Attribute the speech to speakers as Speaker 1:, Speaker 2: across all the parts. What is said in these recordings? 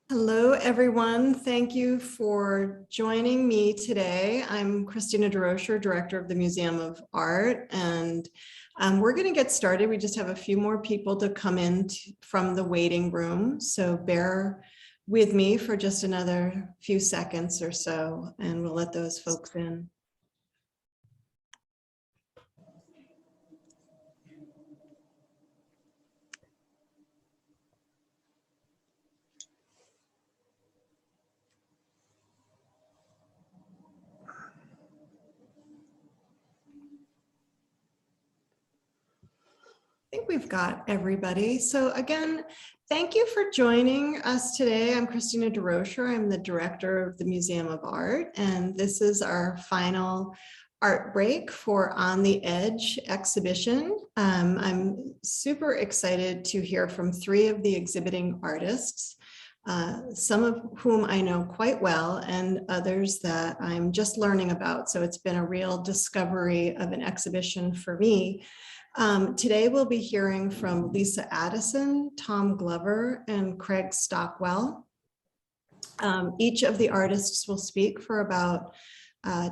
Speaker 1: Hello, everyone. Thank you for joining me today. I'm Christina DeRocher, Director of the Museum of Art, and we're going to get started. We just have a few more people to come in from the waiting room, so bear with me for just another few seconds or so, and we'll let those folks in. I think we've got everybody. So again, thank you for joining us today. I'm Christina DeRocher. I'm the director of the Museum of Art, and this is our final art break for On the Edge exhibition. I'm super excited to hear from three of the exhibiting artists, some of whom I know quite well and others that I'm just learning about. So it's been a real discovery of an exhibition for me. Today we'll be hearing from Lisa Addison, Tom Glover, and Craig Stockwell. Each of the artists will speak for about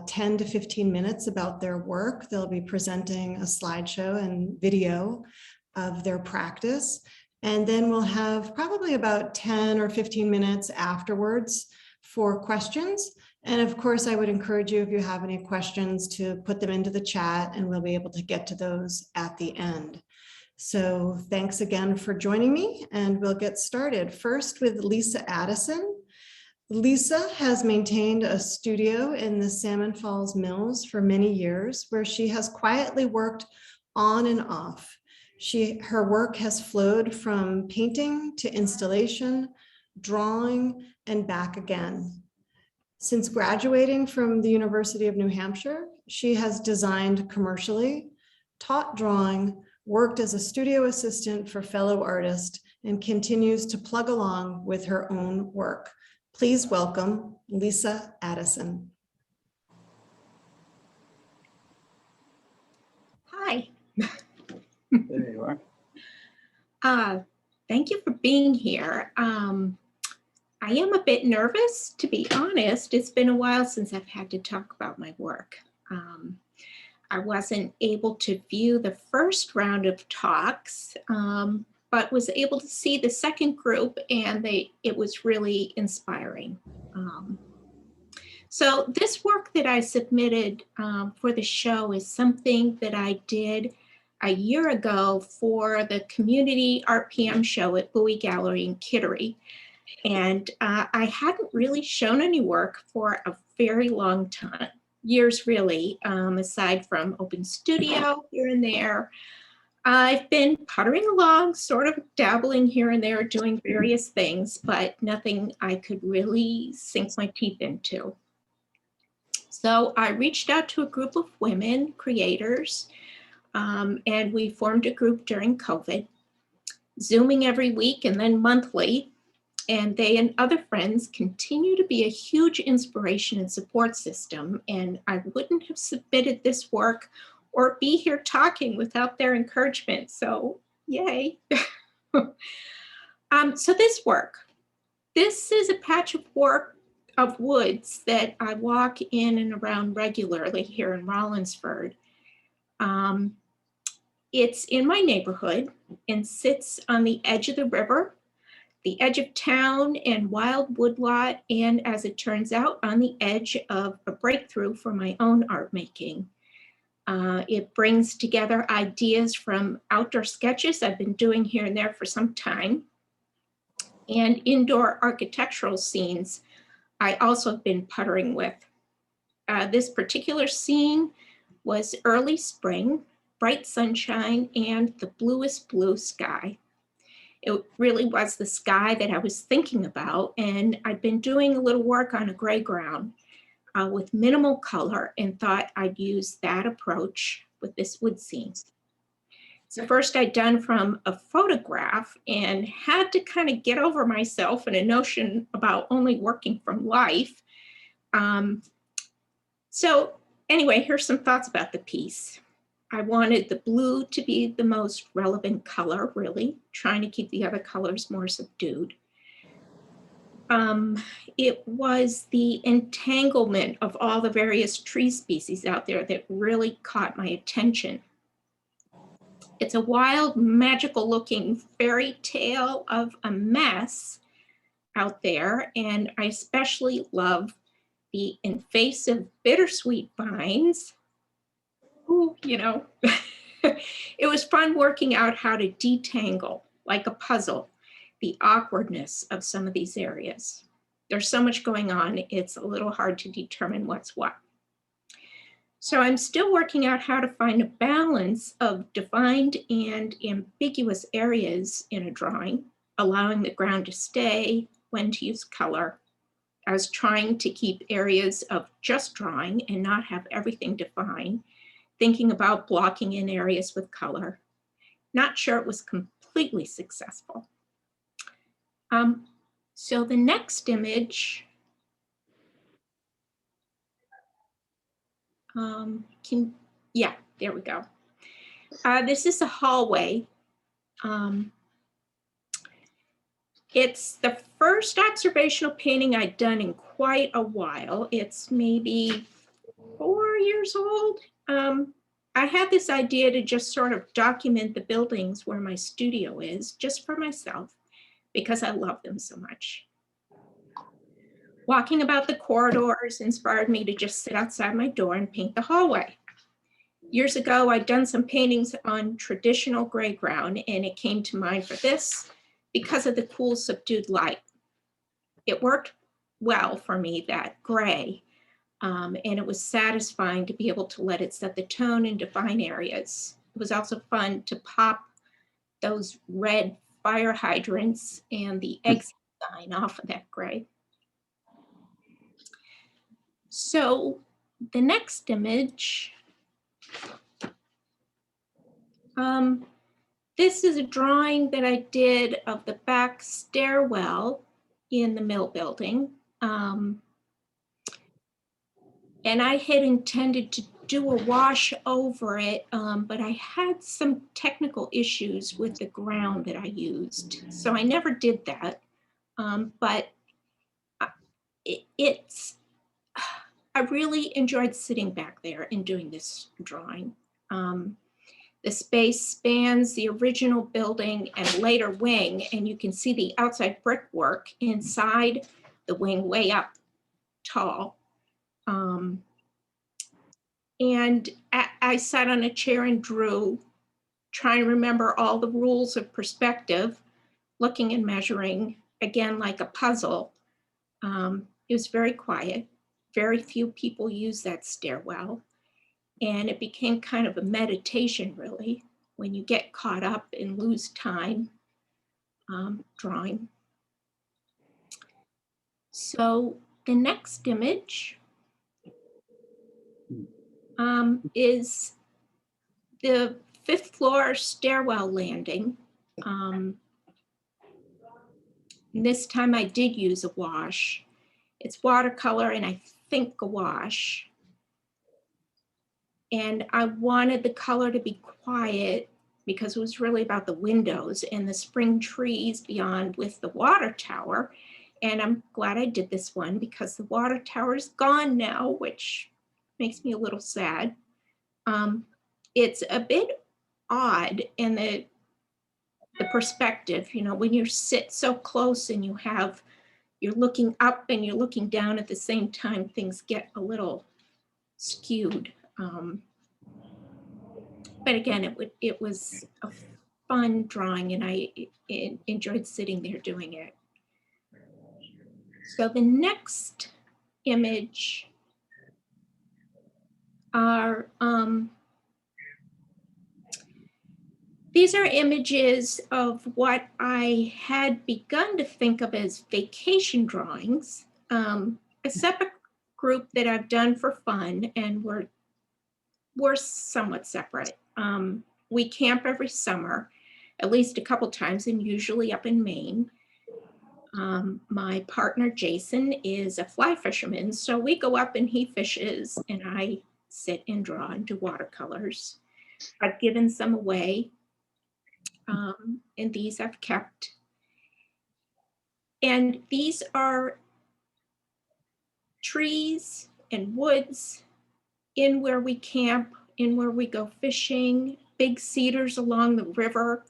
Speaker 1: 10 to 15 minutes about their work. They'll be presenting a slideshow and video of their practice. And then we'll have probably about 10 or 15 minutes afterwards for questions. And of course, I would encourage you, if you have any questions, to put them into the chat and we'll be able to get to those at the end. So thanks again for joining me, and we'll get started. First with Lisa Addison. Lisa has maintained a studio in the Salmon Falls Mills for many years, where she has quietly worked on and off. Her work has flowed from painting to installation, drawing, and back again. Since graduating from the University of New Hampshire, she has designed commercially, taught drawing, worked as a studio assistant for fellow artists, and continues to plug along with her own work. Please welcome Lisa Addison.
Speaker 2: Hi.
Speaker 3: There you are.
Speaker 2: Thank you for being here. I am a bit nervous, to be honest. It's been a while since I've had to talk about my work. I wasn't able to view the first round of talks, but was able to see the second group, and it was really inspiring. So this work that I submitted for the show is something that I did a year ago for the Community Art PM show at Bowie Gallery in Kittery. And I hadn't really shown any work for a very long time, years really, aside from open studio here and there. I've been puttering along, sort of dabbling here and there, doing various things, but nothing I could really sink my teeth into. So I reached out to a group of women creators, and we formed a group during COVID, Zooming every week and then monthly. And they and other friends continue to be a huge inspiration and support system. And I wouldn't have submitted this work or be here talking without their encouragement. So yay. So this work, this is a patch of woods that I walk in and around regularly here in Rollinsford. It's in my neighborhood and sits on the edge of the river, the edge of town and wild woodlot, and as it turns out, on the edge of a breakthrough for my own art making. It brings together ideas from outdoor sketches I've been doing here and there for some time, and indoor architectural scenes I also have been puttering with. This particular scene was early spring, bright sunshine, and the bluest blue sky. It really was the sky that I was thinking about, and I'd been doing a little work on a gray ground with minimal color and thought I'd use that approach with this wood scene. It's the first I'd done from a photograph and had to kind of get over myself and a notion about only working from life. So anyway, here's some thoughts about the piece. I wanted the blue to be the most relevant color, really, trying to keep the other colors more subdued. It was the entanglement of all the various tree species out there that really caught my attention. It's a wild, magical looking fairy tale of a mess out there. And I especially love the invasive bittersweet vines. Ooh, you know, it was fun working out how to detangle like a puzzle the awkwardness of some of these areas. There's so much going on, it's a little hard to determine what's what. So I'm still working out how to find a balance of defined and ambiguous areas in a drawing, allowing the ground to stay, when to use color. I was trying to keep areas of just drawing and not have everything defined, thinking about blocking in areas with color. Not sure it was completely successful. So the next image, yeah, there we go. This is a hallway. It's the first observational painting I'd done in quite a while. It's maybe 4 years old. I had this idea to just sort of document the buildings where my studio is, just for myself, because I love them so much. Walking about the corridors inspired me to just sit outside my door and paint the hallway. Years ago, I'd done some paintings on traditional gray ground, and it came to mind for this because of the cool subdued light. It worked well for me, that gray, and it was satisfying to be able to let it set the tone and define areas. It was also fun to pop those red fire hydrants and the exit sign off of that gray. So the next image, this is a drawing that I did of the back stairwell in the mill building. And I had intended to do a wash over it, but I had some technical issues with the ground that I used. So I never did that, but I really enjoyed sitting back there and doing this drawing. The space spans the original building and later wing, and you can see the outside brickwork inside the wing way up tall. And I sat on a chair and drew, trying to remember all the rules of perspective, looking and measuring, again, like a puzzle. It was very quiet. Very few people use that stairwell. And it became kind of a meditation, really, when you get caught up and lose time drawing. So the next image is the 5th floor stairwell landing. This time I did use a wash. It's watercolor and I think gouache. And I wanted the color to be quiet because it was really about the windows and the spring trees beyond with the water tower. And I'm glad I did this one because the water tower is gone now, which makes me a little sad. It's a bit odd in the perspective, you know, when you sit so close and you're looking up and you're looking down at the same time, things get a little skewed. But again, it was a fun drawing and I enjoyed sitting there doing it. So the next image are, these are images of what I had begun to think of as vacation drawings, a separate group that I've done for fun, and we're somewhat separate. We camp every summer, at least a couple times, and usually up in Maine. My partner, Jason, is a fly fisherman, so we go up and he fishes, and I sit and draw and do watercolors. I've given some away, and these I've kept. And these are trees and woods in where we camp, in where we go fishing, big cedars along the river.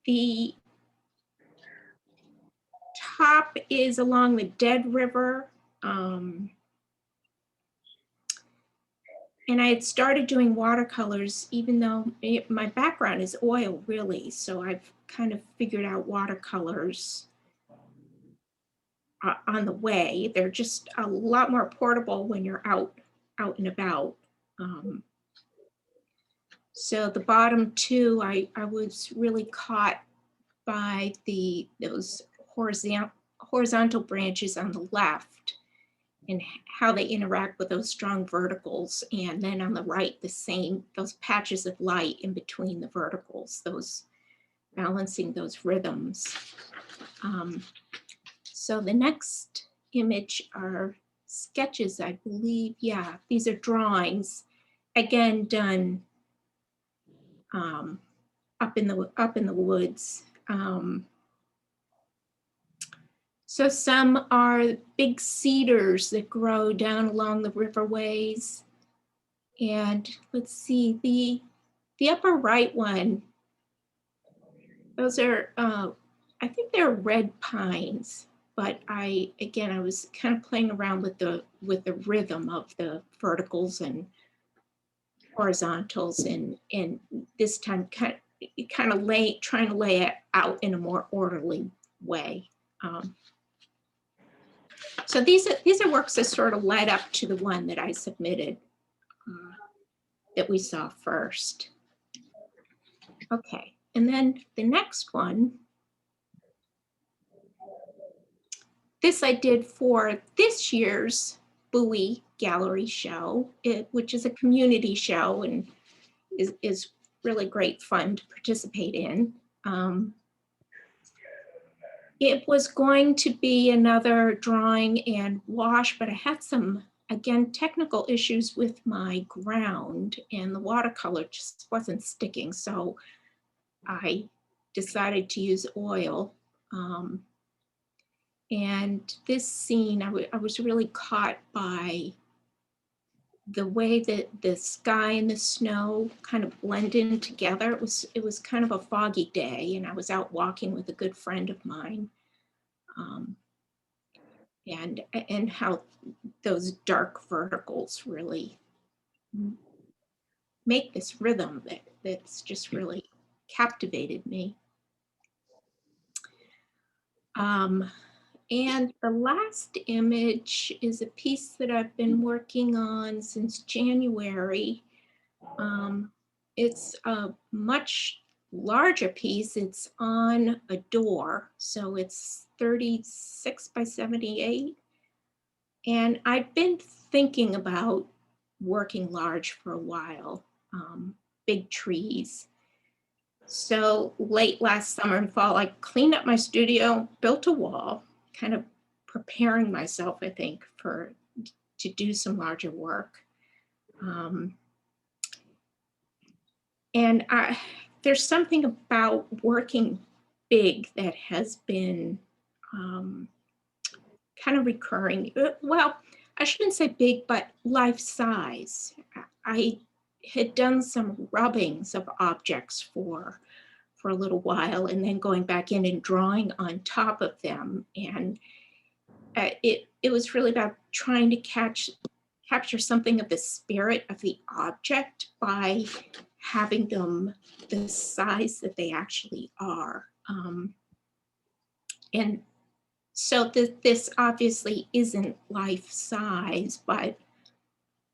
Speaker 2: The top is along the Dead River. And I had started doing watercolors, even though my background is oil, really. So I've kind of figured out watercolors on the way. They're just a lot more portable when you're out and about. So the bottom two, I was really caught by those horizontal branches on the left and how they interact with those strong verticals. And then on the right, those patches of light in between the verticals, those balancing those rhythms. So the next image are sketches, I believe. Yeah, these are drawings, again, done up in the woods. So some are big cedars that grow down along the riverways. And let's see, the upper right one, those are, I think they're red pines, but I was kind of playing around with the rhythm of the verticals and horizontals, and this time trying to lay it out in a more orderly way. So these are works that sort of led up to the one that I submitted that we saw first. Okay, and then the next one, this I did for this year's Bowie Gallery show, which is a community show and is really great fun to participate in. It was going to be another drawing and wash, but I had some, again, technical issues with my ground and the watercolor just wasn't sticking. So I decided to use oil. And this scene, I was really caught by the way that the sky and the snow kind of blend in together. It was kind of a foggy day, and I was out walking with a good friend of mine. And how those dark verticals really make this rhythm that's just really captivated me. And the last image is a piece that I've been working on since January. It's a much larger piece. It's on a door, so it's 36 by 78. And I've been thinking about working large for a while, big trees. So late last summer and fall, I cleaned up my studio, built a wall, kind of preparing myself, I think, to do some larger work. And there's something about working big that has been kind of recurring. Well, I shouldn't say big, but life size. I had done some rubbings of objects for a little while, and then going back in and drawing on top of them. And it was really about trying to capture something of the spirit of the object by having them the size that they actually are. And so this obviously isn't life size, but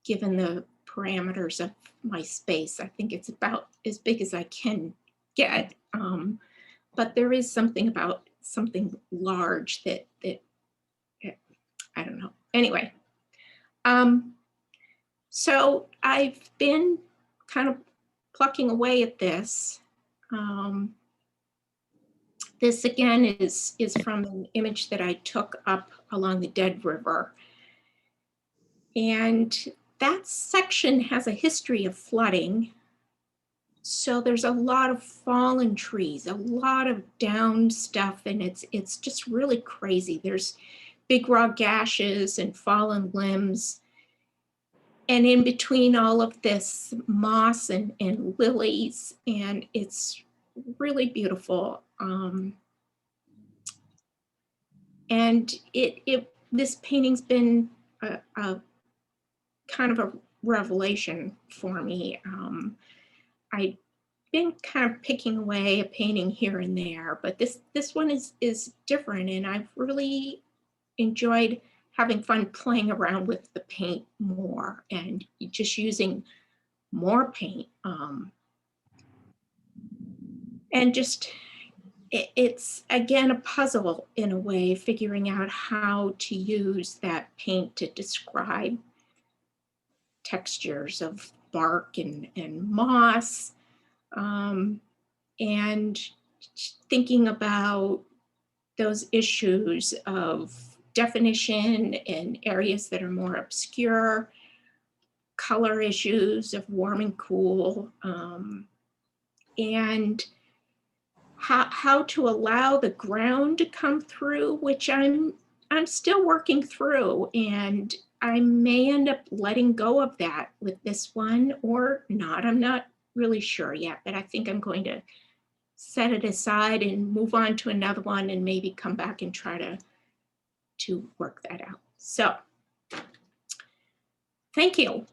Speaker 2: given the parameters of my space, I think it's about as big as I can get. But there is something about something large that I don't know. Anyway, so I've been kind of plucking away at this. This again is from an image that I took up along the Dead River. And that section has a history of flooding. So there's a lot of fallen trees, a lot of down stuff, and it's just really crazy. There's big raw gashes and fallen limbs. And in between all of this, moss and lilies, and it's really beautiful. And this painting's been a kind of a revelation for me. I've been kind of picking away a painting here and there, but this one is different, and I've really enjoyed having fun playing around with the paint more and just using more paint. And just, it's again a puzzle in a way, figuring out how to use that paint to describe textures of bark and moss, and thinking about those issues of definition in areas that are more obscure, color issues of warm and cool, and how to allow the ground to come through, which I'm still working through, and I may end up letting go of that with this one or not. I'm not really sure yet, but I think I'm going to set it aside and move on to another one and maybe come back and try to work that out. So thank you.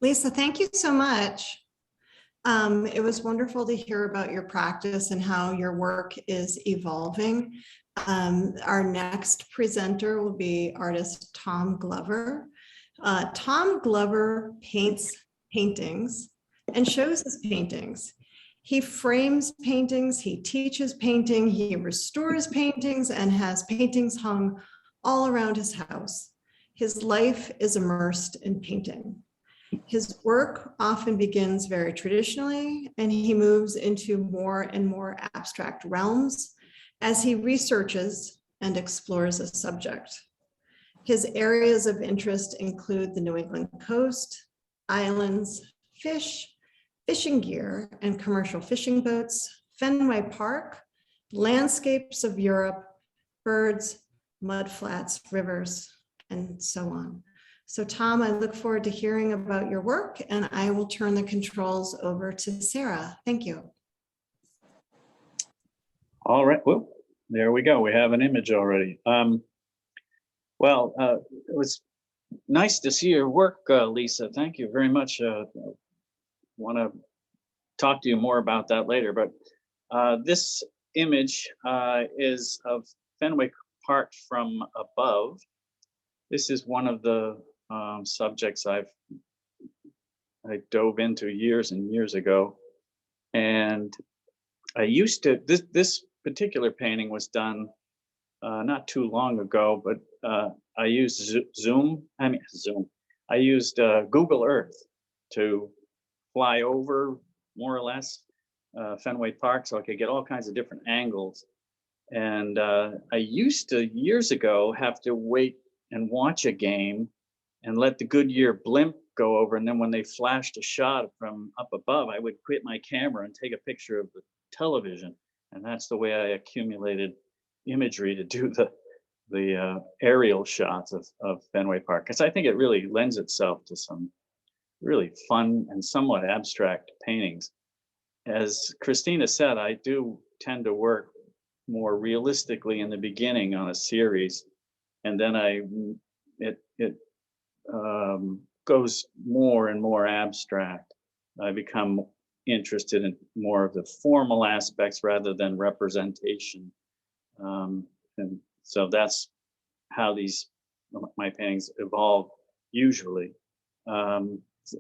Speaker 1: Lisa, thank you so much. It was wonderful to hear about your practice and how your work is evolving. Our next presenter will be artist Tom Glover. Tom Glover paints paintings and shows his paintings. He frames paintings, he teaches painting, he restores paintings, and has paintings hung all around his house. His life is immersed in painting. His work often begins very traditionally, and he moves into more and more abstract realms as he researches and explores a subject. His areas of interest include the New England coast, islands, fish, fishing gear and commercial fishing boats, Fenway Park, landscapes of Europe, birds, mudflats, rivers, and so on. So Tom, I look forward to hearing about your work, and I will turn the controls over to Sarah. Thank you.
Speaker 3: All right, well, there we go. We have an image already. It was nice to see your work, Lisa. Thank you very much. Want to talk to you more about that later, but this image is of Fenway Park from above. This is one of the subjects I dove into years and years ago, and I used to. This particular painting was done not too long ago, but I used I used Google Earth to fly over more or less Fenway Park, so I could get all kinds of different angles. And I used to years ago have to wait and watch a game and let the Goodyear blimp go over, and then when they flashed a shot from up above, I would quit my camera and take a picture of the television, and that's the way I accumulated imagery to do the aerial shots of Fenway Park, because I think it really lends itself to some really fun and somewhat abstract paintings. As Christina said, I do tend to work more realistically in the beginning on a series, and then it goes more and more abstract. I become interested in more of the formal aspects rather than representation, and so that's how my paintings evolve usually.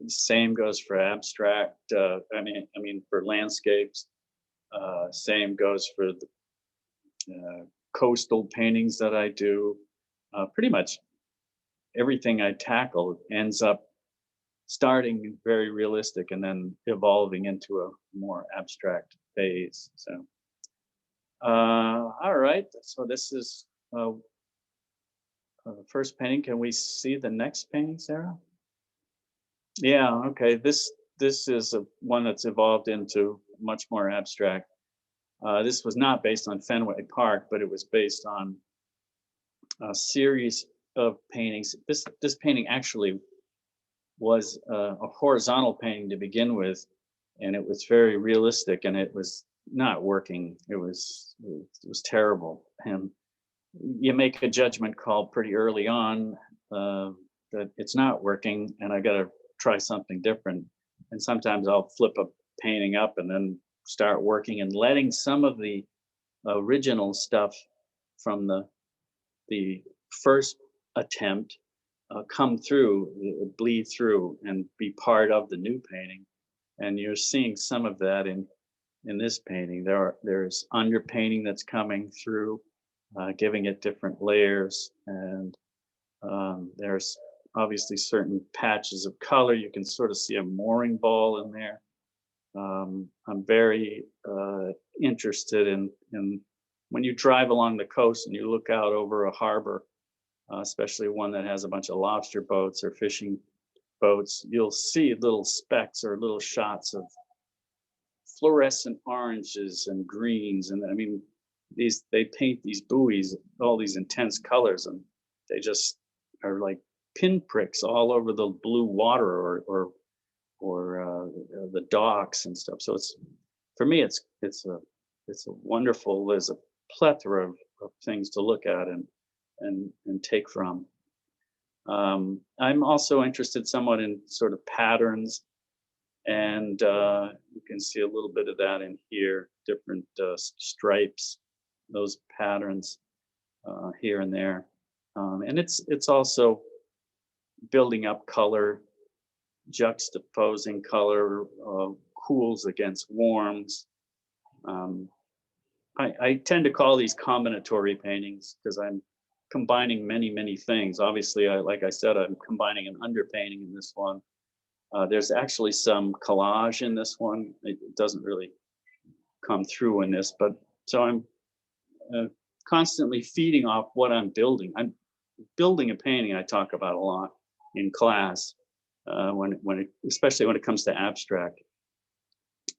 Speaker 3: Same goes for abstract. I mean for landscapes. Same goes for the coastal paintings that I do. Pretty much everything I tackle ends up starting very realistic and then evolving into a more abstract phase. So, all right. So this is first painting. Can we see the next painting, Sarah? Yeah, okay. This is one that's evolved into much more abstract. This was not based on Fenway Park, but it was based on a series of paintings. This painting actually was a horizontal painting to begin with, and it was very realistic, and it was not working. It was terrible, and you make a judgment call pretty early on that it's not working, and I got to try something different. And sometimes I'll flip a painting up and then start working and letting some of the original stuff from the first attempt come through, bleed through, and be part of the new painting. And you're seeing some of that in this painting. There's underpainting that's coming through, giving it different layers, and there's obviously certain patches of color. You can sort of see a mooring ball in there. I'm very interested in when you drive along the coast and you look out over a harbor, especially one that has a bunch of lobster boats or fishing boats, you'll see little specks or little shots of fluorescent oranges and greens. And I mean, they paint these buoys, all these intense colors, and they just are like pinpricks all over the blue water or the docks and stuff. So it's, for me, it's a wonderful. There's a plethora of things to look at and take from. I'm also interested somewhat in sort of patterns, and you can see a little bit of that in here. Different stripes, those patterns here and there, and it's also building up color, juxtaposing color, cools against warms. I tend to call these combinatory paintings because I'm combining many things. Obviously, like I said, I'm combining an underpainting in this one. There's actually some collage in this one. It doesn't really come through in this, but so I'm constantly feeding off what I'm building. I'm building a painting I talk about a lot in class, especially when it comes to abstract.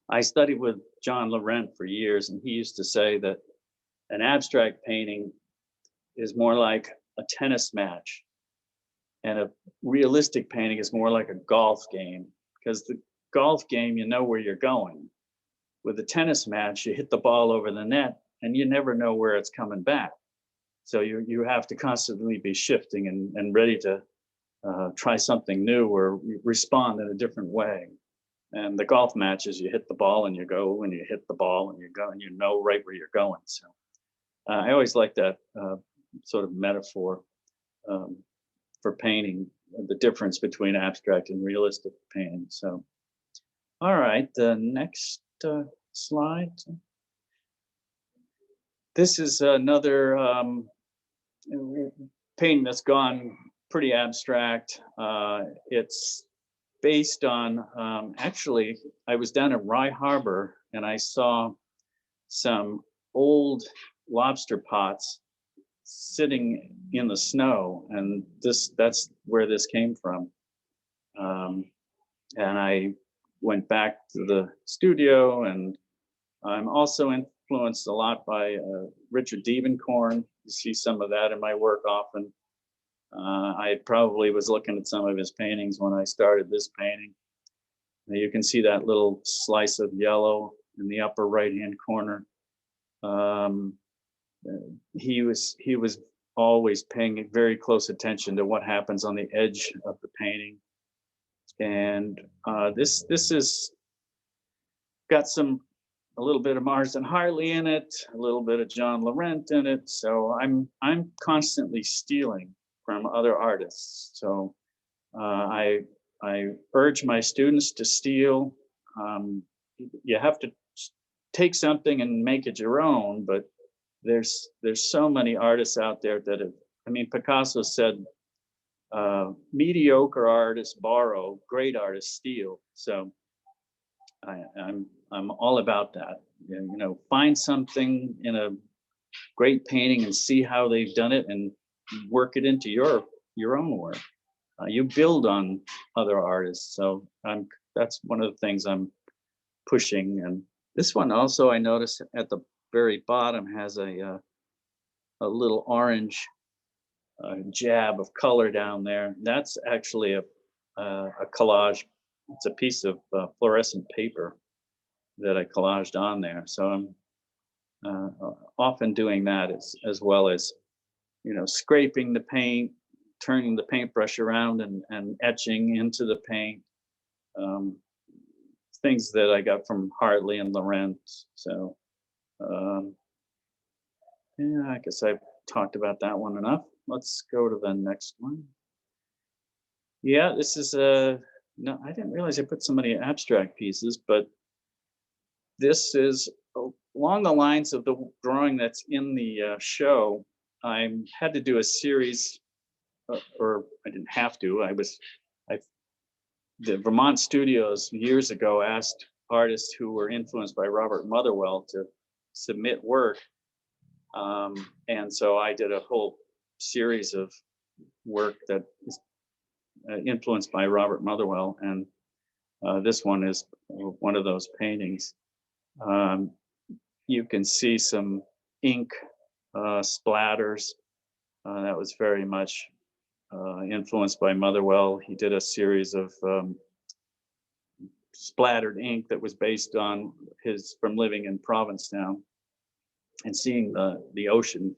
Speaker 3: I studied with John Laurent for years, and he used to say that an abstract painting is more like a tennis match, and a realistic painting is more like a golf game, because the golf game, you know where you're going. With a tennis match, you hit the ball over the net and you never know where it's coming back. So you have to constantly be shifting and ready to try something new or respond in a different way. And the golf matches, you hit the ball and you go, and you hit the ball and you go, and you know right where you're going. So I always like that sort of metaphor for painting, the difference between abstract and realistic painting. So, all right, the next slide. This is another painting that's gone pretty abstract. It's based on, actually, I was down at Rye Harbor and I saw some old lobster pots sitting in the snow, and that's where this came from. And I went back to the studio, and I'm also influenced a lot by Richard Dievenkorn. You see some of that in my work often. I probably was looking at some of his paintings when I started this painting. You can see that little slice of yellow in the upper right-hand corner. He was always paying very close attention to what happens on the edge of the painting. And this is got a little bit of Marsden Hartley in it, a little bit of John Laurent in it. So I'm constantly stealing from other artists. So I urge my students to steal. You have to take something and make it your own, but there's so many artists out there that have, I mean, Picasso said, mediocre artists borrow, great artists steal. So I'm all about that. You know, find something in a great painting and see how they've done it, and work it into your own work. You build on other artists. So that's one of the things I'm pushing. And this one also, I noticed at the very bottom has a little orange jab of color down there. That's actually a collage. It's a piece of fluorescent paper that I collaged on there. So I'm often doing that as well as, scraping the paint, turning the paintbrush around and etching into the paint. Um, Things that I got from Hartley and Lorenz. So um, yeah, I guess I've talked about that one enough. Let's go to the next one. Yeah, this is no, I didn't realize I put so many abstract pieces, but this is along the lines of the drawing that's in the show. I had to do a series, or I didn't have to. The Vermont Studios years ago asked artists who were influenced by Robert Motherwell to submit work. And so I did a whole series of work that is influenced by Robert Motherwell. And this one is one of those paintings. You can see some ink splatters. That was very much influenced by Motherwell. He did a series of splattered ink that was based on his from living in Provincetown and seeing the ocean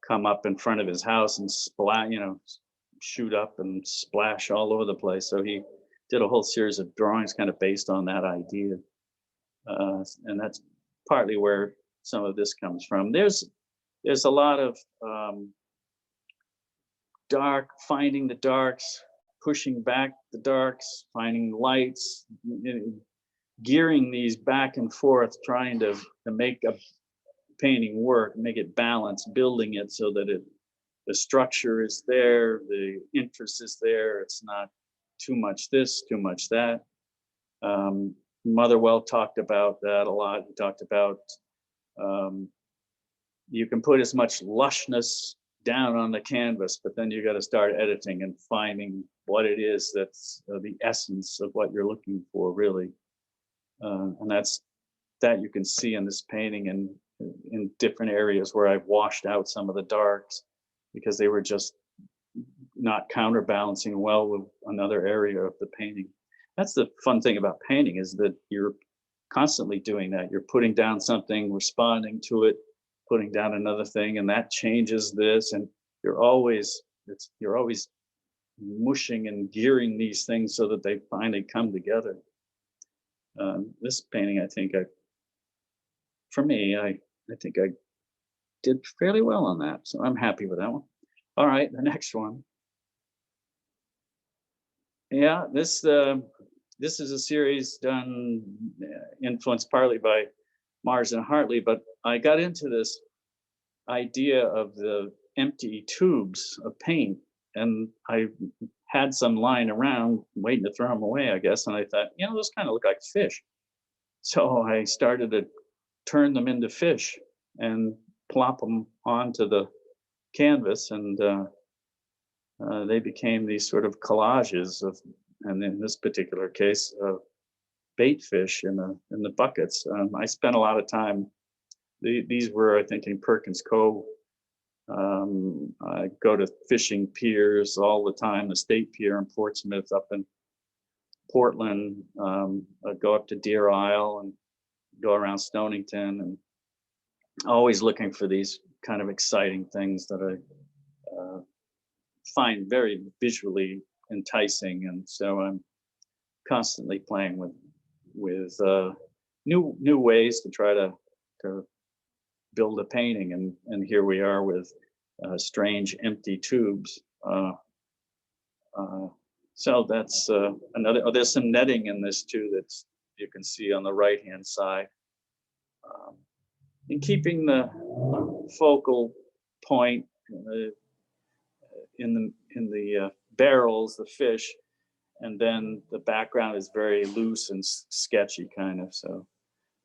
Speaker 3: come up in front of his house and shoot up and splash all over the place. So he did a whole series of drawings kind of based on that idea. And that's partly where some of this comes from. There's a lot of finding the darks, pushing back the darks, finding lights, gearing these back and forth, trying to make a painting work, make it balanced, building it so that the structure is there, the interest is there. It's not too much this, too much that. Motherwell talked about that a lot. He talked about you can put as much lushness down on the canvas, but then you got to start editing and finding what it is that's the essence of what you're looking for, really. And that you can see in this painting and in different areas where I've washed out some of the darks because they were just not counterbalancing well with another area of the painting. That's the fun thing about painting, is that you're constantly doing that. You're putting down something, responding to it, putting down another thing, and that changes this, and you're always mushing and gearing these things so that they finally come together. This painting, I think I think I did fairly well on that, so I'm happy with that one. All right, the next one. Yeah, this is a series done, influenced partly by Mars and Hartley, but I got into this idea of the empty tubes of paint, and I had some lying around waiting to throw them away, I guess, and I thought, those kind of look like fish. So I started to turn them into fish and plop them onto the canvas, and they became these sort of collages of, and in this particular case, bait fish in the buckets. I spent a lot of time. These were, I think, in Perkins Cove. I go to fishing piers all the time. The State Pier in Portsmouth, up in Portland. I go up to Deer Isle and go around Stonington, and always looking for these kind of exciting things that I find very visually enticing, and so I'm constantly playing with new ways to try to build a painting, and here we are with strange empty tubes. So that's another. Oh, there's some netting in this too that's you can see on the right hand side. And keeping the focal point in the barrels, the fish, and then the background is very loose and sketchy kind of. So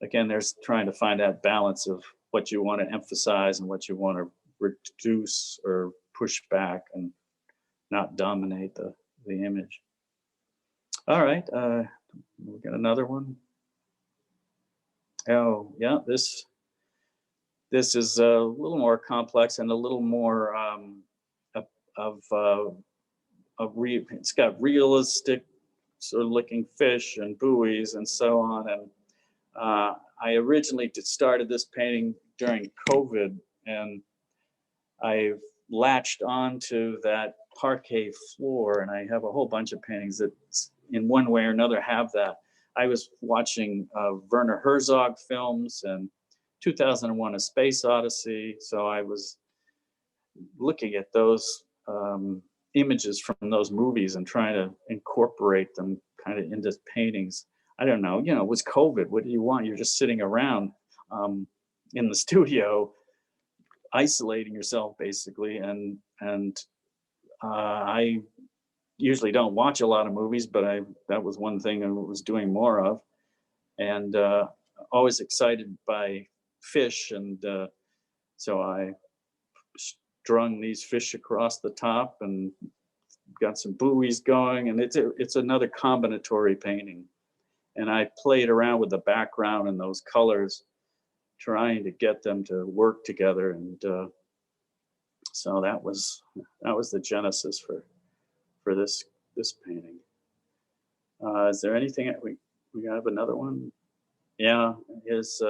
Speaker 3: again, there's trying to find that balance of what you want to emphasize and what you want to reduce or push back and not dominate the image. All right, we got another one. Oh, yeah, this is a little more complex and a little more it's got realistic sort of looking fish and buoys and so on. And I originally started this painting during COVID, and I've latched onto that parquet floor, and I have a whole bunch of paintings that in one way or another have that. I was watching Werner Herzog films and 2001: A Space Odyssey, so I was looking at those images from those movies and trying to incorporate them kind of into paintings. I don't know, it was COVID. What do you want? You're just sitting around in the studio, isolating yourself basically. And I usually don't watch a lot of movies, but that was one thing I was doing more of, and always excited by fish. And so I strung these fish across the top and got some buoys going, and it's another combinatory painting. And I played around with the background and those colors, trying to get them to work together. And so that was the genesis for this painting. Is there anything we have another one? Yeah, here's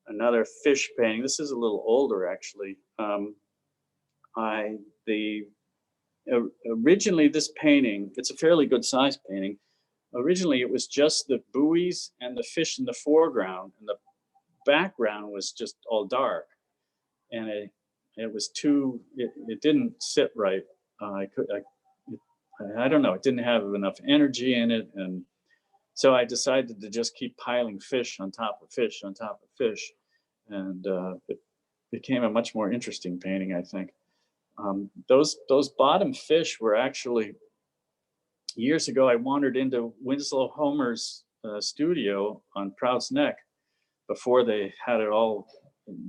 Speaker 3: another fish painting. This is a little older actually. Originally this painting, it's a fairly good size painting. Originally it was just the buoys and the fish in the foreground, and the background was just all dark, and it was it didn't sit right. I don't know, it didn't have enough energy in it, and so I decided to just keep piling fish on top of fish on top of fish, and it became a much more interesting painting, I think. Those bottom fish were actually, years ago I wandered into Winslow Homer's studio on Prout's Neck before they had it all.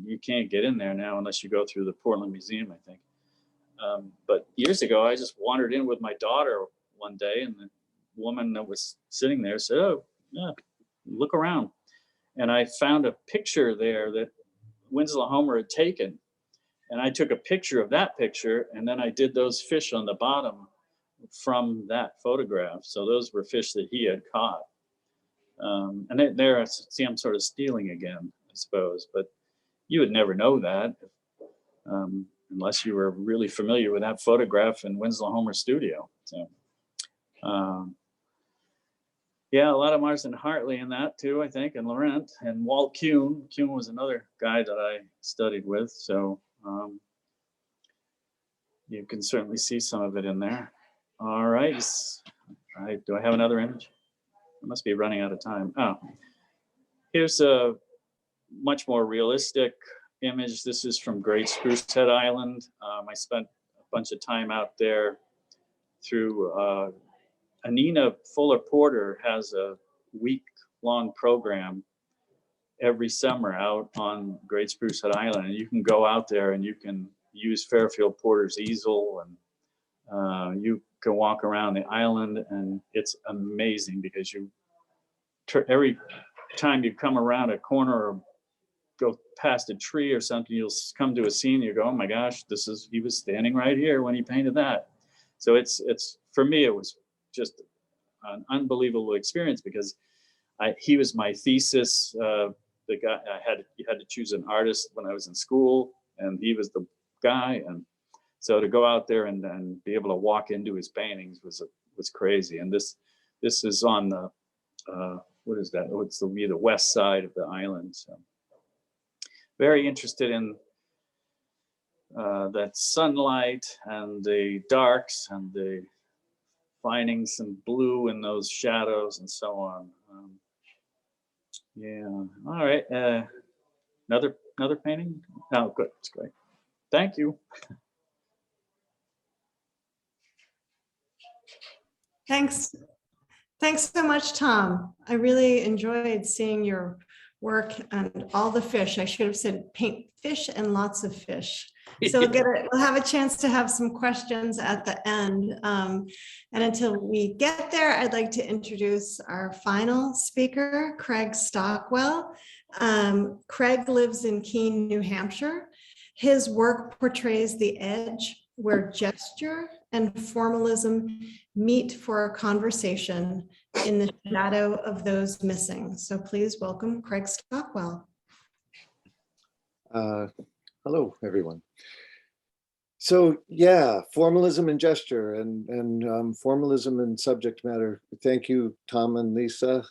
Speaker 3: You can't get in there now unless you go through the Portland Museum, I think. But years ago, I just wandered in with my daughter one day, and the woman that was sitting there said, "Oh, yeah, look around." And I found a picture there that Winslow Homer had taken. And I took a picture of that picture, and then I did those fish on the bottom from that photograph. So those were fish that he had caught. And there, see, I'm sort of stealing again, I suppose, but you would never know that unless you were really familiar with that photograph in Winslow Homer's studio. So, yeah, a lot of Marston Hartley in that too, I think, and Laurent and Walt Kuhn. Kuhn was another guy that I studied with. So you can certainly see some of it in there. All right, do I have another image? I must be running out of time. Oh, here's a much more realistic image. This is from Great Spruce Head Island. I spent a bunch of time out there through Anina Fuller Porter has a week-long program every summer out on Great Spruce Head Island, and you can go out there and you can use Fairfield Porter's easel, and you can walk around the island, and it's amazing because every time you come around a corner or go past a tree or something, you'll come to a scene, you go, "Oh my gosh, he was standing right here when he painted that." So it's for me, it was just an unbelievable experience because he was my thesis. The guy you had to choose an artist when I was in school, and he was the guy. And so to go out there and be able to walk into his paintings was crazy. And this is on the what is that? Oh, it's the west side of the island. So very interested in that sunlight and the darks and the finding some blue in those shadows and so on. Yeah. All right. Another painting? Oh, good. That's great. Thank you.
Speaker 1: Thanks. Thanks so much, Tom. I really enjoyed seeing your work and all the fish. I should have said paint fish and lots of fish. So we'll have a chance to have some questions at the end. And until we get there, I'd like to introduce our final speaker, Craig Stockwell. Craig lives in Keene, New Hampshire. His work portrays the edge where gesture and formalism meet for a conversation in the shadow of those missing. So please welcome Craig Stockwell.
Speaker 4: Hello, everyone. So yeah, formalism and gesture and formalism and subject matter. Thank you, Tom and Lisa.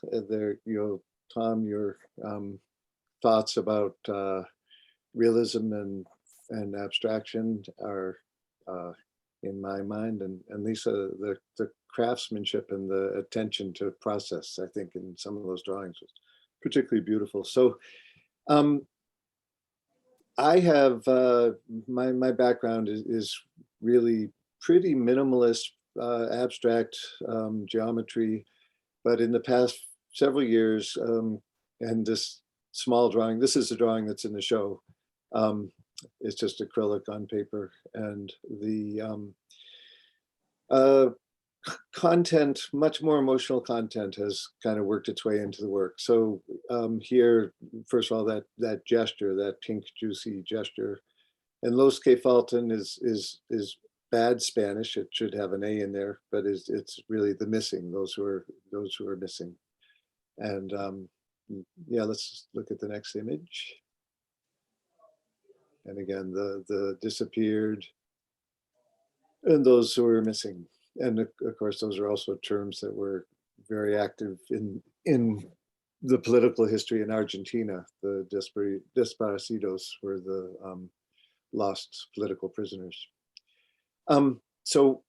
Speaker 4: Tom, your thoughts about realism and abstraction are in my mind, and Lisa, the craftsmanship and the attention to process, I think, in some of those drawings was particularly beautiful. So I have my background is really pretty minimalist, abstract geometry, but in the past several years, and this small drawing, this is a drawing that's in the show. It's just acrylic on paper, and the content, much more emotional content, has kind of worked its way into the work. So here, first of all, that gesture, that pink juicy gesture, and Los que faltan is bad Spanish. It should have an A in there, but it's really the missing, those who are missing. And yeah, let's look at the next image. And again, the disappeared and those who are missing. And of course, those are also terms that were very active in the political history in Argentina. The desaparecidos were the lost political prisoners. So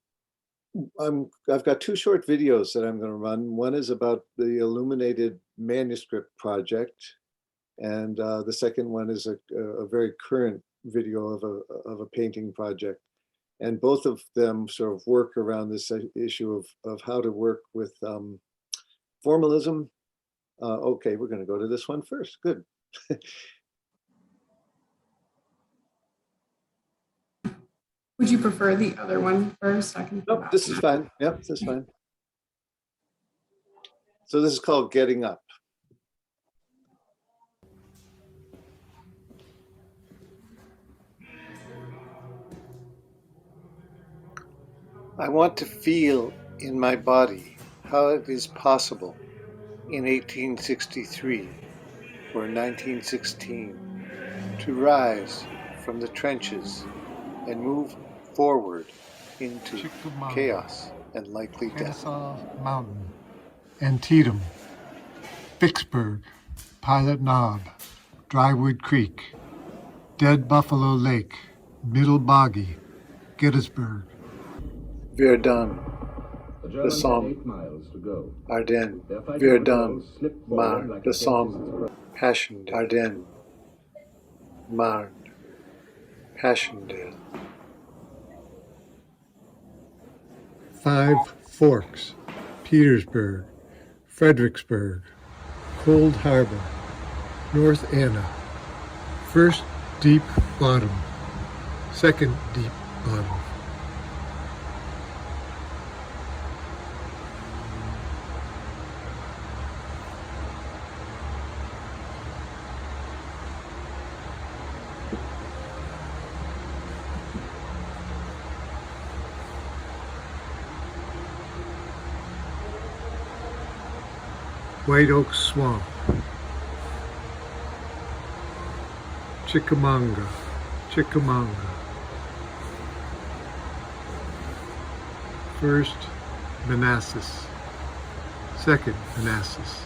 Speaker 4: I've got two short videos that I'm going to run. One is about the illuminated manuscript project, and the second one is a very current video of a painting project. And both of them sort of work around this issue of how to work with formalism. Okay, we're going to go to this one first. Good.
Speaker 5: Would you prefer the other one first? I can.
Speaker 4: Nope, this is fine. Yep, this is fine. So this is called Getting Up. I want to feel in my body how it is possible in 1863 or 1916 to rise from the trenches and move forward into chaos and likely death.
Speaker 6: Kennesaw Mountain, Antietam, Vicksburg, Pilot Knob, Drywood Creek, Dead Buffalo Lake, Middle Boggy, Gettysburg,
Speaker 4: Verdun, the Somme, Ardennes, Verdun, Marne, the Somme, Passchendaele, Ardennes, Marne, Passchendaele.
Speaker 6: Five Forks, Petersburg, Fredericksburg, Cold Harbor, North Anna, First Deep Bottom, Second Deep Bottom. White Oak Swamp, Chickamauga, First Manassas, Second Manassas,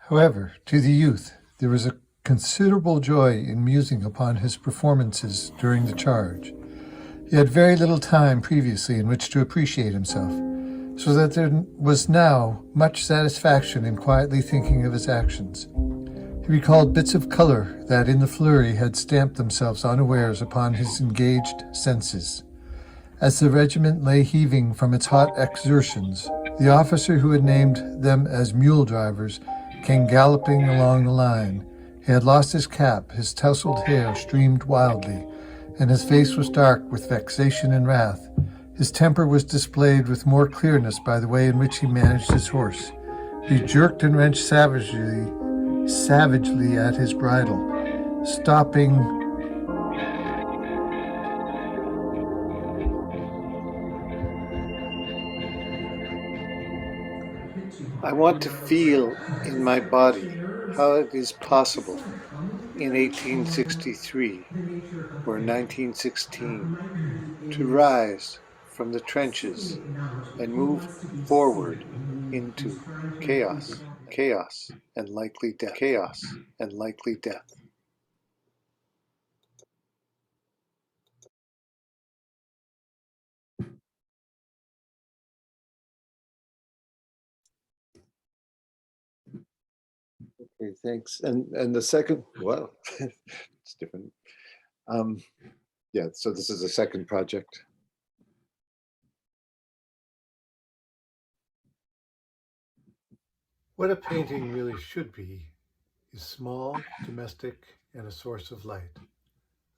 Speaker 6: However, to the youth, there was a considerable joy in musing upon his performances during the charge. He had very little time previously in which to appreciate himself, so that there was now much satisfaction in quietly thinking of his actions. He recalled bits of color that in the flurry had stamped themselves unawares upon his engaged senses. As the regiment lay heaving from its hot exertions, the officer who had named them as mule drivers came galloping along the line. He had lost his cap, his tousled hair streamed wildly, and his face was dark with vexation and wrath. His temper was displayed with more clearness by the way in which he managed his horse. He jerked and wrenched savagely at his bridle, stopping
Speaker 4: I want to feel in my body how it is possible in 1863 or 1916 to rise from the trenches and move forward into chaos, and likely death. Okay, thanks. And the second, well, it's different. Yeah, so this is the second project. What a painting really should be is small, domestic, and a source of light.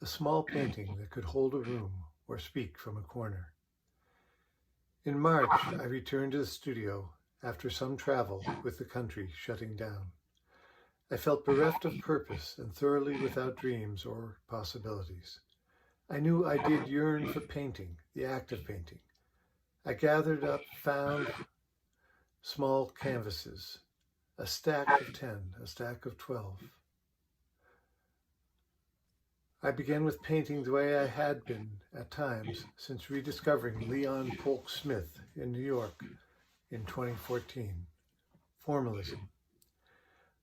Speaker 4: A small painting that could hold a room or speak from a corner. In March, I returned to the studio after some travel with the country shutting down. I felt bereft of purpose and thoroughly without dreams or possibilities. I knew I did yearn for painting, the act of painting. I gathered up, found small canvases, a stack of 10, a stack of 12. I began with painting the way I had been at times since rediscovering Leon Polk Smith in New York in 2014, formalism.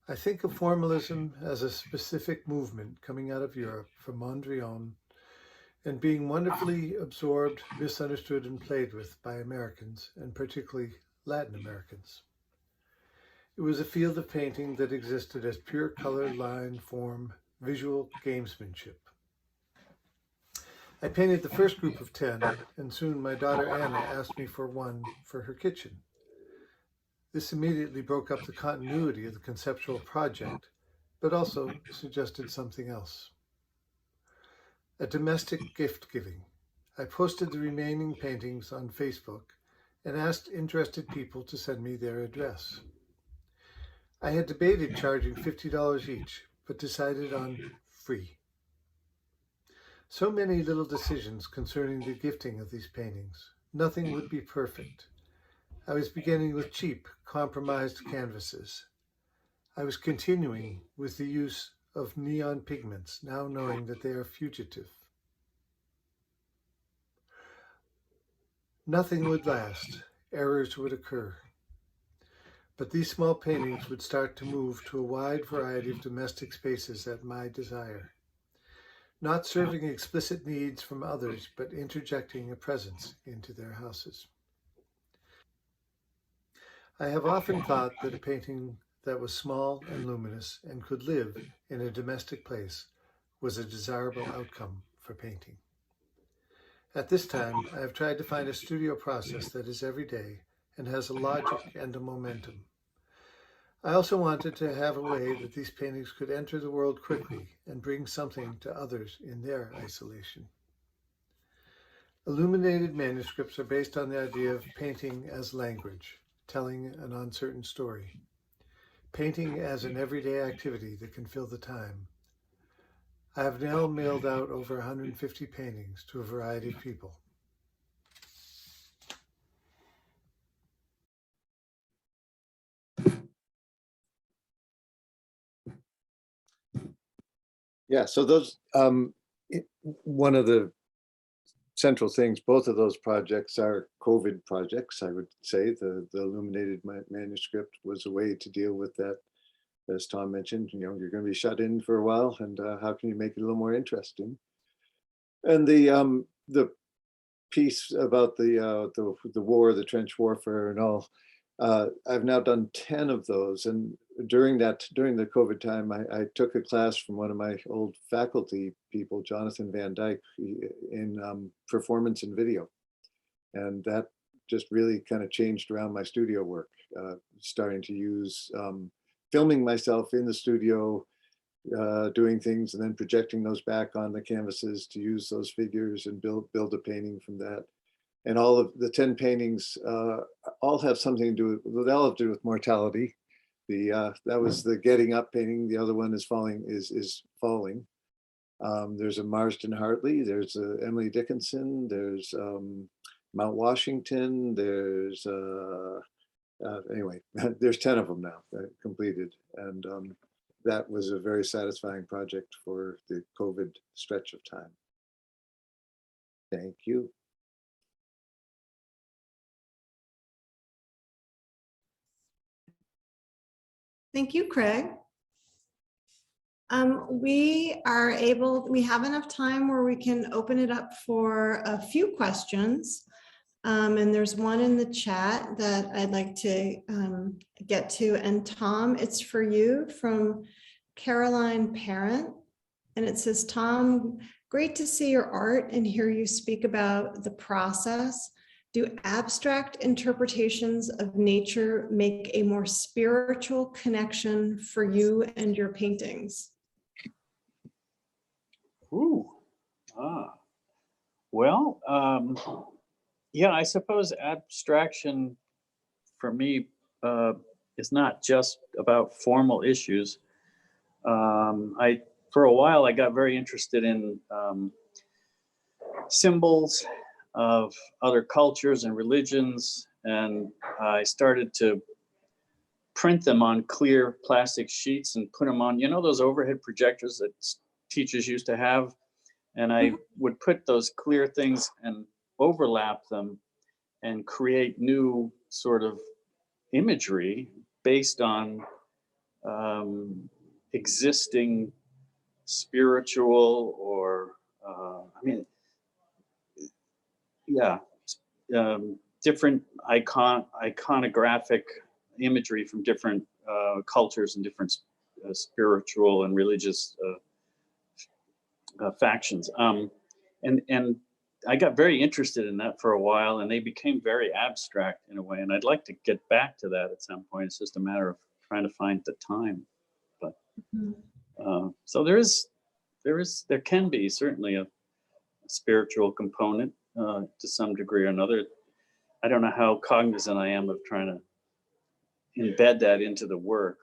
Speaker 4: I think of formalism as a specific movement coming out of Europe from Mondrian and being wonderfully absorbed, misunderstood, and played with by Americans, and particularly Latin Americans. It was a field of painting that existed as pure color, line, form, visual gamesmanship. I painted the first group of 10, and soon my daughter Anna asked me for one for her kitchen. This immediately broke up the continuity of the conceptual project, but also suggested something else. A domestic gift giving. I posted the remaining paintings on Facebook and asked interested people to send me their address. I had debated charging $50 each, but decided on free. So many little decisions concerning the gifting of these paintings. Nothing would be perfect. I was beginning with cheap, compromised canvases. I was continuing with the use of neon pigments, now knowing that they are fugitive. Nothing would last. Errors would occur. But these small paintings would start to move to a wide variety of domestic spaces at my desire. Not serving explicit needs from others, but interjecting a presence into their houses. I have often thought that a painting that was small and luminous and could live in a domestic place was a desirable outcome for painting. At this time, I have tried to find a studio process that is everyday and has a logic and a momentum. I also wanted to have a way that these paintings could enter the world quickly and bring something to others in their isolation. Illuminated manuscripts are based on the idea of painting as language, telling an uncertain story. Painting as an everyday activity that can fill the time. I have now mailed out over 150 paintings to a variety of people. Yeah, so those, one of the central things, both of those projects are COVID projects, I would say. The illuminated manuscript was a way to deal with that, as Tom mentioned. You know, you're going to be shut in for a while, and how can you make it a little more interesting? And the piece about the war, the trench warfare and all, I've now done 10 of those, and during the COVID time, I took a class from one of my old faculty people, Jonathan Van Dyke, in performance and video. And that just really kind of changed around my studio work, starting to use filming myself in the studio, doing things and then projecting those back on the canvases to use those figures and build a painting from that. And all of the 10 paintings all have something to do with, they all have to do with mortality. That was the Getting Up painting. The other one is Falling. There's a Marsden Hartley. There's a Emily Dickinson. There's Mount Washington. There's anyway, there's 10 of them now completed, and that was a very satisfying project for the COVID stretch of time. Thank you.
Speaker 1: Thank you, Craig. We have enough time where we can open it up for a few questions. And there's one in the chat that I'd like to get to. And Tom, it's for you from Caroline Parent. And it says, Tom, great to see your art and hear you speak about the process. Do abstract interpretations of nature make a more spiritual connection for you and your paintings?
Speaker 3: Ooh, well, yeah, I suppose abstraction for me is not just about formal issues. For a while, I got very interested in symbols of other cultures and religions, and I started to print them on clear plastic sheets and put them on, you know, those overhead projectors that teachers used to have, and I would put those clear things and overlap them and create new sort of imagery based on existing spiritual or I mean, yeah, different iconographic imagery from different cultures and different spiritual and religious factions. And I got very interested in that for a while, and they became very abstract in a way. And I'd like to get back to that at some point. It's just a matter of trying to find the time. But so there can be certainly a spiritual component to some degree or another. I don't know how cognizant I am of trying to embed that into the work,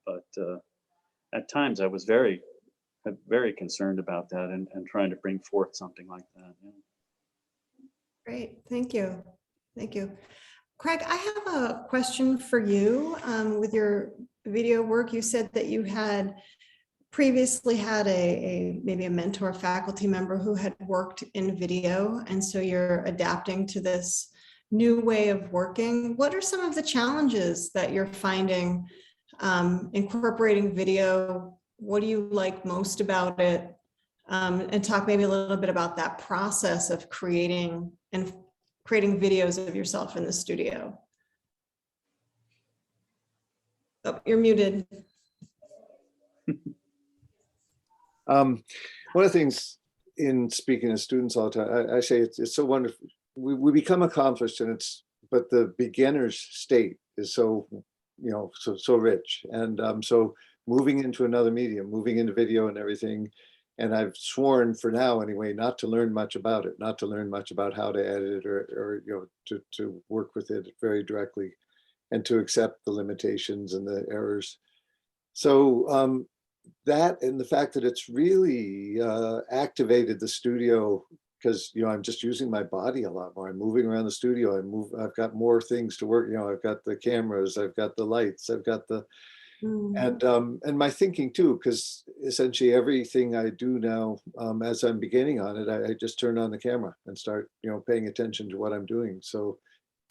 Speaker 3: but at times I was very concerned about that and trying to bring forth something like that. Yeah.
Speaker 1: Great, thank you. Thank you. Craig, I have a question for you. With your video work, you said that you had previously had maybe a mentor, faculty member who had worked in video, and so you're adapting to this new way of working. What are some of the challenges that you're finding incorporating video? What do you like most about it? And talk maybe a little bit about that process of creating videos of yourself in the studio. Oh, you're muted.
Speaker 4: One of the things in speaking to students all the time, I say it's so wonderful. We become accomplished, but the beginner's state is so, so rich. And so moving into another medium, moving into video and everything, and I've sworn for now anyway, not to learn much about it, not to learn much about how to edit it or to work with it very directly, and to accept the limitations and the errors. So that, and the fact that it's really activated the studio, because I'm just using my body a lot more. I'm moving around the studio. I've got more things to work. I've got the cameras, I've got the lights, I've got the and my thinking too, because essentially everything I do now, as I'm beginning on it, I just turn on the camera and start paying attention to what I'm doing. So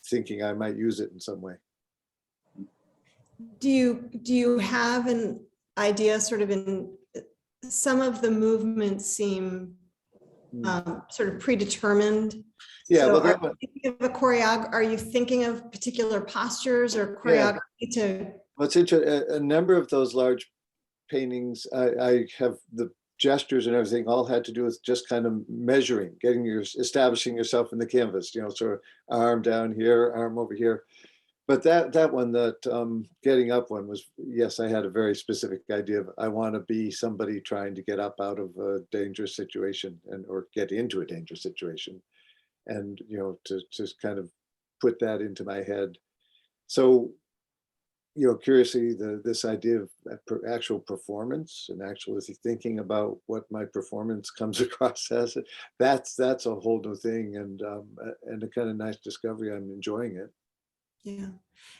Speaker 4: thinking I might use it in some way.
Speaker 1: Do you have an idea, sort of, in some of the movements seem sort of predetermined?
Speaker 4: Yeah,
Speaker 1: so
Speaker 4: well,
Speaker 1: are you thinking of particular postures or choreography to
Speaker 4: What's interesting, a number of those large paintings, I have the gestures and everything all had to do with just kind of measuring, establishing yourself in the canvas, sort of arm down here, arm over here. But that one, that getting up one was, yes, I had a very specific idea of, I want to be somebody trying to get up out of a dangerous situation or get into a dangerous situation. And, to just kind of put that into my head. So, curiously, this idea of actual performance and actually thinking about what my performance comes across as, that's a whole new thing, and a kind of nice discovery. I'm enjoying it.
Speaker 1: Yeah.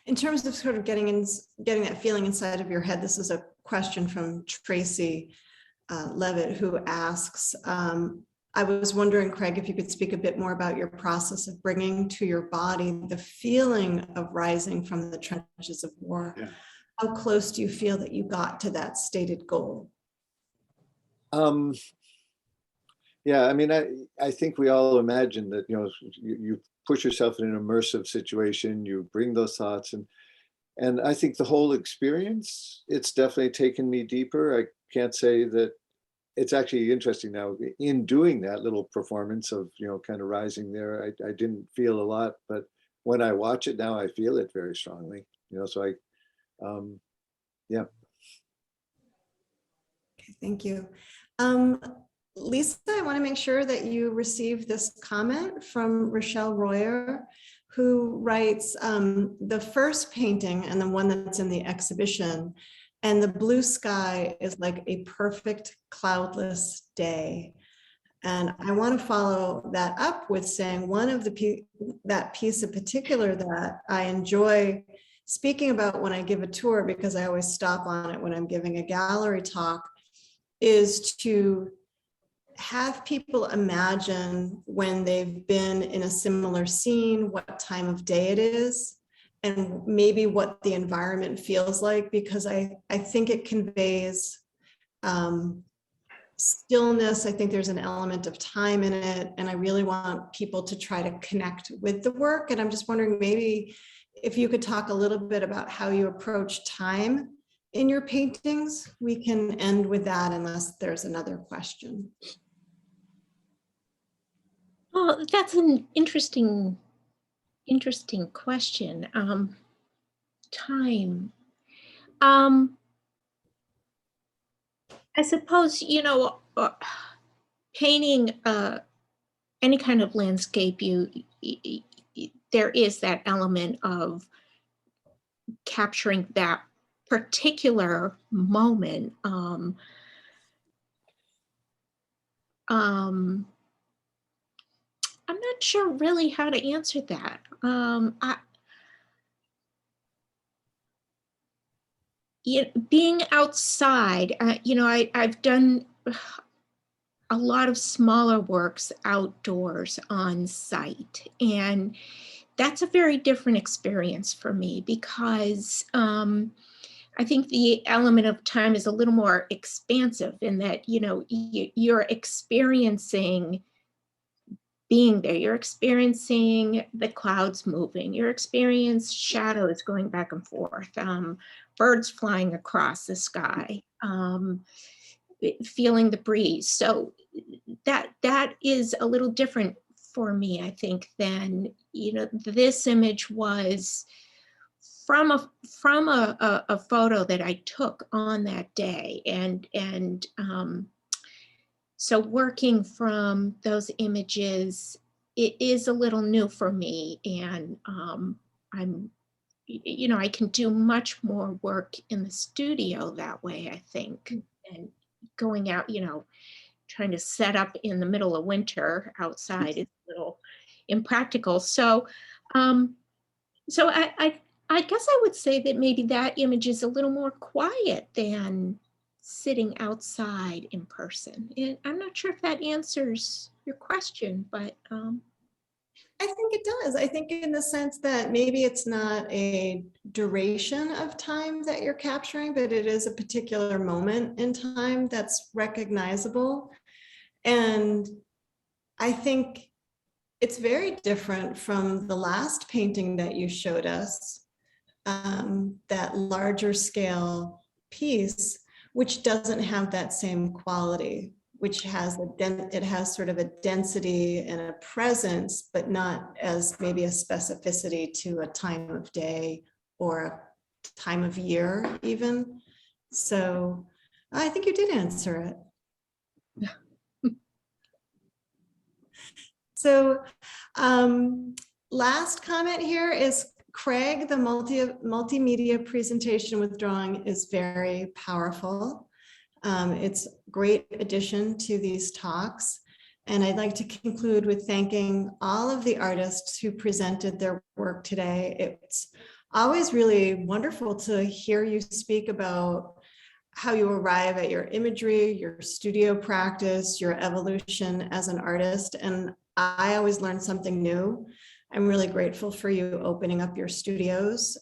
Speaker 1: In terms of sort of getting that feeling inside of your head, this is a question from Tracy Levitt, who asks, I was wondering, Craig, if you could speak a bit more about your process of bringing to your body the feeling of rising from the trenches of war.
Speaker 4: Yeah.
Speaker 1: How close do you feel that you got to that stated goal?
Speaker 4: Yeah, I mean, I think we all imagine that, you push yourself in an immersive situation, you bring those thoughts, and I think the whole experience, it's definitely taken me deeper. I can't say that. It's actually interesting now, in doing that little performance of, kind of rising there, I didn't feel a lot, but when I watch it now, I feel it very strongly, so yeah.
Speaker 1: Okay, thank you. Lisa, I want to make sure that you receive this comment from Rochelle Royer, who writes, the first painting and the one that's in the exhibition, and the blue sky is like a perfect cloudless day. And I want to follow that up with saying one of that piece in particular that I enjoy speaking about when I give a tour, because I always stop on it when I'm giving a gallery talk, is to have people imagine when they've been in a similar scene, what time of day it is, and maybe what the environment feels like, because I think it conveys stillness. I think there's an element of time in it, and I really want people to try to connect with the work. And I'm just wondering, maybe if you could talk a little bit about how you approach time in your paintings. We can end with that unless there's another question.
Speaker 2: Oh, that's an interesting question. Time. I suppose, painting any kind of landscape, there is that element of capturing that particular moment. I'm not sure really how to answer that. Being outside, I've done a lot of smaller works outdoors on site, and that's a very different experience for me, because I think the element of time is a little more expansive in that, you're experiencing being there, you're experiencing the clouds moving, you're experiencing shadows going back and forth, birds flying across the sky, feeling the breeze. So that is a little different for me, I think, than, this image was from a photo that I took on that day. And so working from those images, it is a little new for me. And I can do much more work in the studio that way, I think, and going out, trying to set up in the middle of winter outside is a little impractical. So, I guess I would say that maybe that image is a little more quiet than sitting outside in person. And I'm not sure if that answers your question, but
Speaker 1: I think it does. I think in the sense that maybe it's not a duration of time that you're capturing, but it is a particular moment in time that's recognizable. And I think it's very different from the last painting that you showed us, that larger scale piece, which doesn't have that same quality, which has it has sort of a density and a presence, but not as maybe a specificity to a time of day or a time of year even. So I think you did answer it. So last comment here is Craig, the multimedia presentation with drawing is very powerful. It's a great addition to these talks. And I'd like to conclude with thanking all of the artists who presented their work today. It's always really wonderful to hear you speak about how you arrive at your imagery, your studio practice, your evolution as an artist. And I always learn something new. I'm really grateful for you opening up your studios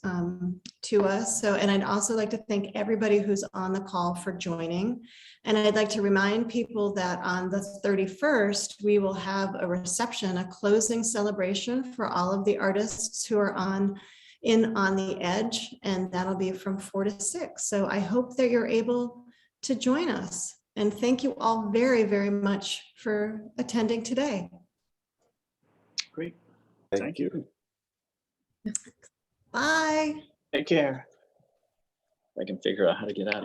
Speaker 1: to us. So, and I'd also like to thank everybody who's on the call for joining. And I'd like to remind people that on the 31st, we will have a reception, a closing celebration for all of the artists who are on the edge, and that'll be from 4 to 6. So I hope that you're able to join us. And thank you all very, very much for attending today.
Speaker 3: Great. Thank you.
Speaker 1: Bye.
Speaker 3: Take care. I can figure out how to get out of